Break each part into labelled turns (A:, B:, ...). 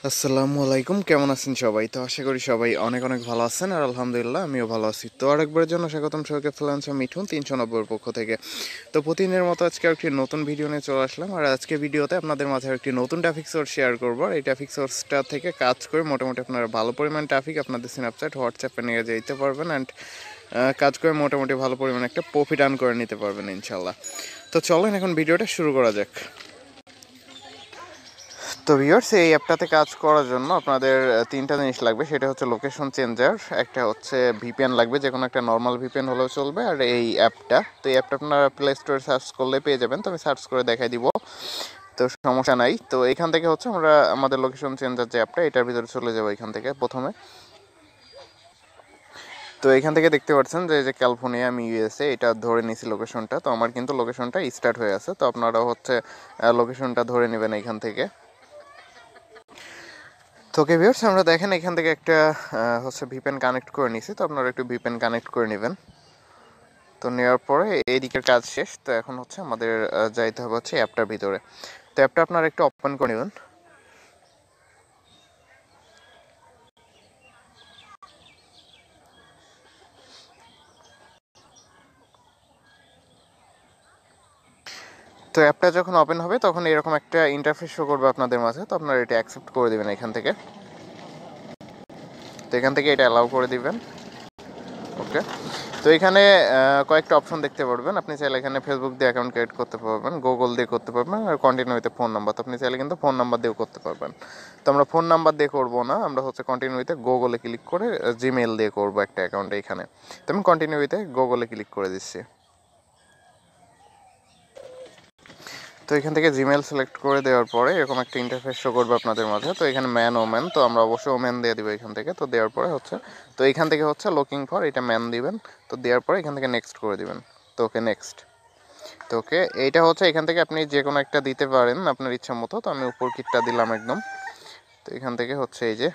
A: আসসালামু আলাইকুম, কেমন আছেন সবাই? তো আশা করি সবাই অনেক অনেক ভালো আছেন, আর আলহামদুলিল্লাহ আমিও ভালো আছি। তো আরেকবারের জন্য স্বাগতম সবাইকে ফ্রিল্যান্সার মিঠুন 390 পক্ষ থেকে। তো প্রতিদিনের মতো আজকে একটি নতুন ভিডিও নিয়ে চলে আসলাম, আর আজকে ভিডিওতে আপনাদের মাঝে একটি নতুন ট্রাফিক সোর্স শেয়ার করবো। আর এই ট্রাফিক সোর্সটা থেকে কাজ করে মোটামুটি আপনারা ভালো পরিমাণ ট্রাফিক আপনাদের স্ন্যাপচ্যাট হোয়াটসঅ্যাপে নিয়ে যেতে পারবেন, অ্যান্ড কাজ করে মোটামুটি ভালো পরিমাণ একটা প্রফিট আর্ন করে নিতে পারবেন ইনশাল্লাহ। তো চলেন এখন ভিডিওটা শুরু করা যাক। তো ভিউয়ার্স, এই অ্যাপটাতে কাজ করার জন্য আপনাদের তিনটা জিনিস লাগবে। সেটা হচ্ছে লোকেশন চেঞ্জার, একটা হচ্ছে ভিপিএন লাগবে, যে কোনো একটা নর্মাল ভিপিএন হলেও চলবে, আর এই অ্যাপটা। তো এই অ্যাপটা আপনারা প্লে স্টোরে সার্চ করলে পেয়ে যাবেন। তো আমি সার্চ করে দেখাই দিব, তো সমস্যা নাই। তো এখান থেকে হচ্ছে আমরা আমাদের লোকেশন চেঞ্জার যে অ্যাপটা, এটার ভিতরে চলে যাবো এখান থেকে প্রথমে। তো এখান থেকে দেখতে পাচ্ছেন যে ক্যালিফোর্নিয়া, আমি ইউএসএ, এটা ধরে নিয়েছি লোকেশনটা। তো আমার কিন্তু লোকেশনটা স্টার্ট হয়ে আছে। তো আপনারা হচ্ছে লোকেশনটা ধরে নেবেন এখান থেকে। তো ওকে ভিউয়ার্স, আমরা দেখেন এখান থেকে একটা হচ্ছে ভিপিএন কানেক্ট করে নিছি। তো আপনারা একটু ভিপিএন কানেক্ট করে নেবেন। তো নেওয়ার পরে এই দিকের কাজ শেষ। তো এখন হচ্ছে আমাদের যাইতে হবে হচ্ছে অ্যাপটার ভিতরে। তো অ্যাপটা আপনারা একটু ওপেন করে নেবেন। তো অ্যাপটা যখন ওপেন হবে তখন এরকম একটা ইন্টারফেস শো করবে আপনাদের মাঝে। তো আপনারা এটা অ্যাকসেপ্ট করে দেবেন এখান থেকে। তো এখান থেকে এটা অ্যালাউ করে দিবেন। ওকে। তো এখানে কয়েকটা অপশন দেখতে পারবেন। আপনি চাইলে এখানে ফেসবুক দিয়ে অ্যাকাউন্ট ক্রিয়েট করতে পারবেন, গুগল দিয়ে করতে পারবেন, আর কন্টিনিউতে ফোন নাম্বার। তো আপনি চাইলে কিন্তু ফোন নাম্বার দিয়েও করতে পারবেন। তো আমরা ফোন নাম্বার দিয়ে করবো না, আমরা হচ্ছে কন্টিনিউতে গুগলে ক্লিক করে জিমেল দিয়ে করবো একটা অ্যাকাউন্টে এখানে। তো আমি কন্টিনিউতে গুগলে ক্লিক করে দিচ্ছি। তো এখান থেকে জিমেল সিলেক্ট করে দেওয়ার পরে এরকম একটা ইন্টারফেস শো করবে আপনাদের মাঝে। তো এখানে ম্যান ওম্যান, তো আমরা অবশ্যই ওম্যান দিয়ে দিব এখান থেকে। তো দেওয়ার পরে হচ্ছে, তো এখান থেকে হচ্ছে লুকিং ফর, এটা ম্যান দিবেন। তো দেওয়ার পরে এখান থেকে নেক্সট করে দিবেন। তো ওকে, নেক্সট। তো ওকে, এইটা হচ্ছে এখান থেকে আপনি যে কোনো একটা দিতে পারেন আপনার ইচ্ছা মতো। তো আমি উপর কিটটা দিলাম একদম। তো এখান থেকে হচ্ছে এই যে,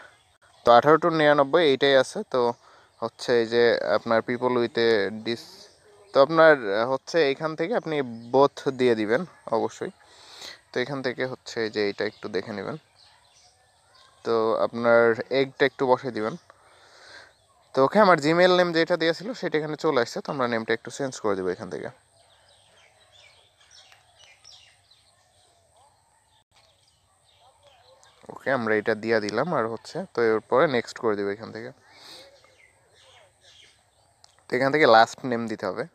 A: তো 18 to 99 এইটাই আছে। তো হচ্ছে এই যে আপনার পিপল উইথ এ ডিস, তো আপনার হচ্ছে এখান থেকে আপনি বোথ দিয়ে দিবেন অবশ্যই। তো এখান থেকে হচ্ছে এই যে এইটা একটু দেখে নেবেন। তো আপনার এগটা একটু বসে দিবেন। তো ওকে, আমার জিমেল নেম যেটা দিয়েছিল সেটা এখানে চলে আসছে। তো আমরা নেমটা একটু চেঞ্জ করে দেবো এখান থেকে। ওকে, আমরা এটা দিয়ে দিলাম, আর হচ্ছে তো এরপরে নেক্সট করে দেবো এখান থেকে। তো এখান থেকে লাস্ট নেম দিতে হবে।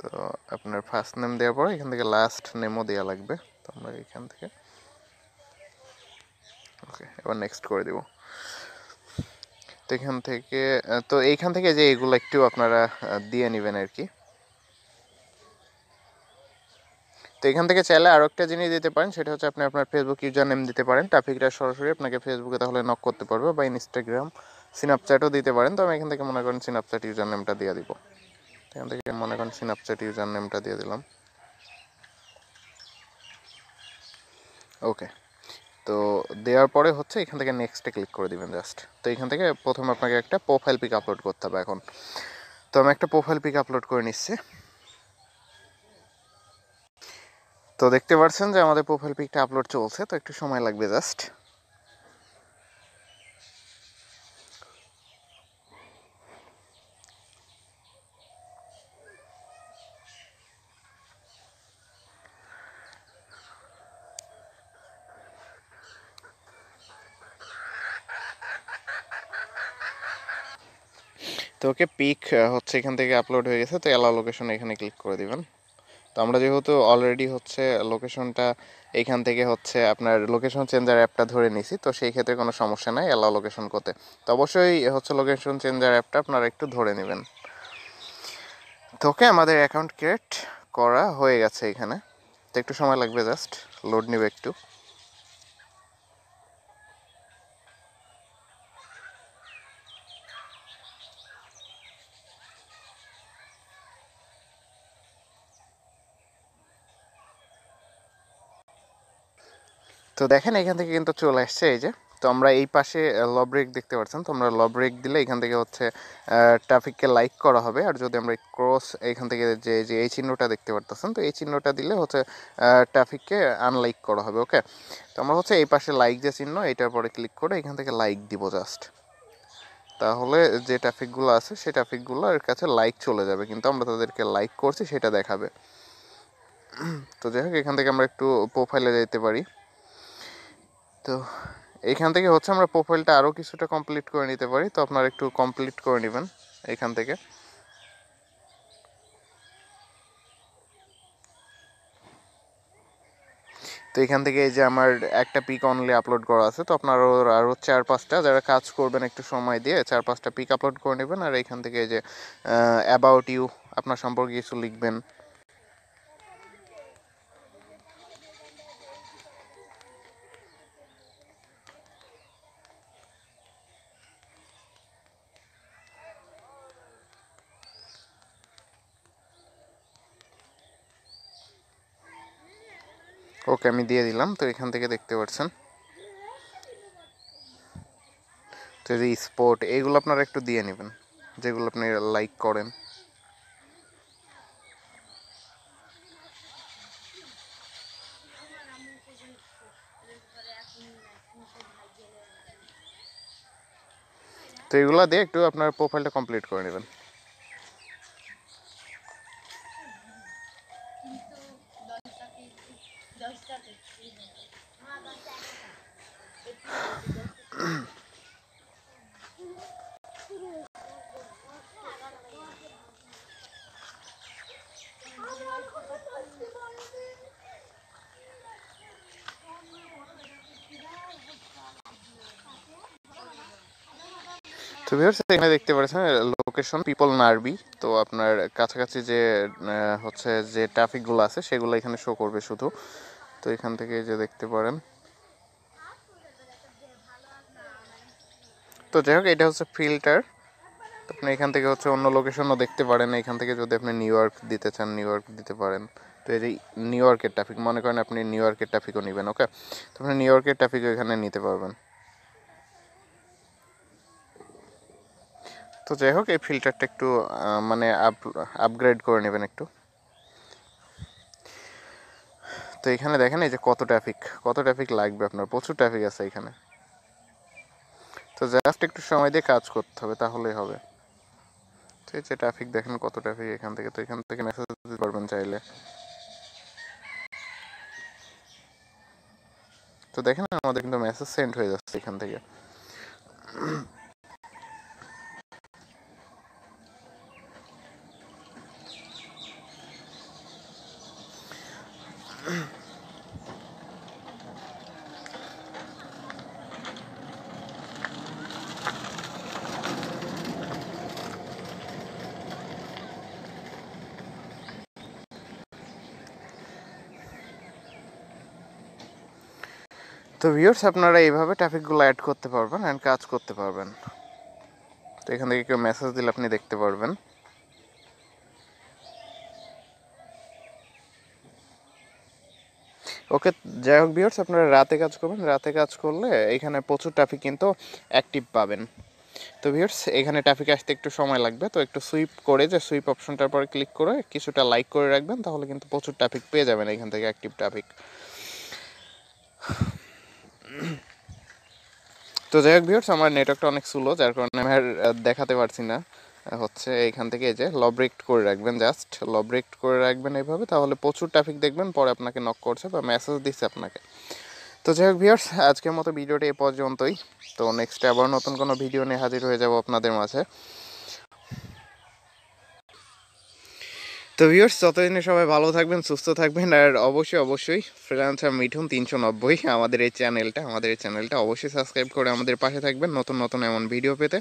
A: তো আপনার ফার্স্ট নেম দেওয়ার পরে এখান থেকে লাস্ট নেমও দেওয়া লাগবে। তো আমরা এখান থেকে ওকে, এবার নেক্সট করে দেবো। তো এখান থেকে তো এইখান থেকে যে এগুলো একটু আপনারা দিয়ে নেবেন আর কি। তো এখান থেকে চাইলে আরও একটা জিনিস দিতে পারেন, সেটা হচ্ছে আপনি আপনার ফেসবুক ইউজার নেম দিতে পারেন। ট্রাফিকটা সরাসরি আপনাকে ফেসবুকে তাহলে নক করতে পারবে, বা ইনস্টাগ্রাম, স্ন্যাপচ্যাটও দিতে পারেন। তো আমি এখান থেকে মনে করেন স্ন্যাপচ্যাট ইউজার নেমটা দিয়ে দিব। এখান থেকে মনে করেন স্ন্যাপচ্যাট ইউজার নেমটা দিয়ে দিলাম। ওকে। তো দেওয়ার পরে হচ্ছে এখান থেকে নেক্সটে ক্লিক করে দিবেন জাস্ট। তো এখান থেকে প্রথমে আপনাকে একটা প্রোফাইল পিক আপলোড করতে হবে এখন। তো আমি একটা প্রোফাইল পিক আপলোড করে নিচ্ছি। তো দেখতে পাচ্ছেন যে আমাদের প্রোফাইল পিকটা আপলোড চলছে। তো একটু সময় লাগবে জাস্ট। তো ওকে, পিক হচ্ছে এখান থেকে আপলোড হয়ে গেছে। তো অ্যালাউ লোকেশন এখানে ক্লিক করে দিবেন। তো আমরা যেহেতু অলরেডি হচ্ছে লোকেশনটা এখান থেকে হচ্ছে আপনার লোকেশন চেঞ্জার অ্যাপটা ধরে নিছি, তো সেই ক্ষেত্রে কোনো সমস্যা নাই অ্যালাউ লোকেশন করতে। তো অবশ্যই হচ্ছে লোকেশন চেঞ্জার অ্যাপটা আপনারা একটু ধরে নেবেন। তো ওকে, আমাদের অ্যাকাউন্ট ক্রিয়েট করা হয়ে গেছে এখানে। তো একটু সময় লাগবে, জাস্ট লোড নেবে একটু। তো দেখেন এখান থেকে কিন্তু চলে আসছে এই যে তো আমরা এই পাশে লব ব্রেক দেখতে পাচ্ছেন, তো আমরা লব ব্রেক দিলে এখান থেকে হচ্ছে ট্রাফিককে লাইক করা হবে। আর যদি আমরা ক্রস এখান থেকে যে যে এই চিহ্নটা দেখতে পারতেছেন, তো এই চিহ্নটা দিলে হচ্ছে ট্রাফিককে আনলাইক করা হবে। ওকে, তো আমরা হচ্ছে এই পাশে লাইক যে চিহ্ন এটার পরে ক্লিক করে এখান থেকে লাইক দিব জাস্ট, তাহলে যে ট্রাফিকগুলো আছে সেই ট্রাফিকগুলোর কাছে লাইক চলে যাবে, কিন্তু আমরা তাদেরকে লাইক করছি সেটা দেখাবে। তো যাই হোক, এখান থেকে আমরা একটু প্রোফাইলে যেতে পারি। তো এইখান থেকে হচ্ছে আমরা প্রোফাইলটা আরও কিছুটা কমপ্লিট করে নিতে পারি, তো আপনারা একটু কমপ্লিট করে নেবেন এইখান থেকে। তো এখান থেকে এই যে আমার একটা পিক অনলি আপলোড করা আছে, তো আপনারা আরও 4-5টা যারা কাজ করবেন একটু সময় দিয়ে 4-5টা পিক আপলোড করে নেবেন। আর এখান থেকে এই যে অ্যাবাউট ইউ, আপনার সম্পর্কে কিছু লিখবেন। ওকে, আমি দিয়ে দিলাম। তো এখান থেকে দেখতে পাচ্ছেন, তো এই যে স্পোর্ট এইগুলো আপনারা একটু দিয়ে নেবেন, যেগুলো আপনি লাইক করেন। তো এগুলো দিয়ে একটু আপনার প্রোফাইলটা কমপ্লিট করে নেবেন। তো ভিউয়ার্স, এখানে দেখতে পাচ্ছেন লোকেশন পিপল নারবি। তো আপনার কাছাকাছি যে হচ্ছে যে ট্রাফিকগুলো আছে সেগুলো এখানে শো করবে শুধু। তো এখান থেকে যে দেখতে পারেন, তো যাই হোক এটা হচ্ছে ফিল্টার। আপনি এখান থেকে হচ্ছে অন্য লোকেশনও দেখতে পারেন। এখান থেকে যদি আপনি নিউ ইয়র্ক দিতে চান নিউ ইয়র্ক দিতে পারেন। তো এই যে নিউ ইয়র্কের ট্রাফিক, মনে করেন আপনি নিউ ইয়র্কের ট্রাফিকও নেবেন। ওকে, তো আপনি নিউ ইয়র্কের ট্রাফিকও এখানে নিতে পারবেন। তো যাই হোক, এই ফিল্টারটা একটু মানে আপগ্রেড করে নেবেন একটু। তো এখানে দেখেন এই যে কত ট্রাফিক লাগবে আপনার, প্রচুর ট্রাফিক আছে এখানে। তো জাস্ট একটু সময় দিয়ে কাজ করতে হবে, তাহলেই হবে। তো এই যে ট্রাফিক দেখেন কত ট্রাফিক এখান থেকে। তো এখান থেকে মেসেজ দিতে পারবেন চাইলে। তো দেখেন আমাদের কিন্তু মেসেজ সেন্ড হয়ে যাচ্ছে এখান থেকে। তো ভিউয়ার্স, আপনারা এইভাবে ট্রাফিকগুলো অ্যাড করতে পারবেন অ্যান্ড কাজ করতে পারবেন। তো এখান থেকে কেউ মেসেজ দিলে আপনি দেখতে পারবেন। ওকে, যাই হোক ভিউয়ার্স, আপনারা রাতে কাজ করবেন। রাতে কাজ করলে এখানে প্রচুর ট্রাফিক কিন্তু অ্যাক্টিভ পাবেন। তো ভিউয়ার্স, এখানে ট্রাফিক আসতে একটু সময় লাগবে। তো একটু সুইপ করে যে সুইপ অপশনটার পরে ক্লিক করে কিছুটা লাইক করে রাখবেন, তাহলে কিন্তু প্রচুর ট্রাফিক পেয়ে যাবেন এখান থেকে, অ্যাক্টিভ ট্রাফিক। তো যাই হোক ভিউয়ার্স, আমার নেটওয়ার্কটা অনেক স্লো, যার কারণে আমি আর দেখাতে পারছি না। হচ্ছে এইখান থেকে এই যে লবরেক্ট করে রাখবেন, জাস্ট লবরেক্ট করে রাখবেন এইভাবে, তাহলে প্রচুর ট্রাফিক দেখবেন পরে আপনাকে নক করছে বা মেসেজ দিচ্ছে আপনাকে। তো যাই হোক ভিউয়ার্স, আজকের মতো ভিডিওটি এ পর্যন্তই। তো নেক্সটে আবার নতুন কোনো ভিডিও নিয়ে হাজির হয়ে যাব আপনাদের মাঝে। তো ভিউয়ার্স, ততদিনে সবাই ভালো থাকবেন, সুস্থ থাকবেন। আর অবশ্যই ফ্রিল্যান্সার মিঠুন 390 আমাদের এই চ্যানেলটা অবশ্যই সাবস্ক্রাইব করে আমাদের পাশে থাকবেন নতুন এমন ভিডিও পেতে।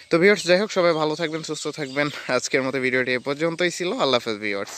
A: তো ভিউয়ার্স, যাই হোক সবাই ভালো থাকবেন, সুস্থ থাকবেন। আজকের মতো ভিডিওটি এ পর্যন্তই ছিল। আল্লাহ হাফেজ ভিউয়ার্স।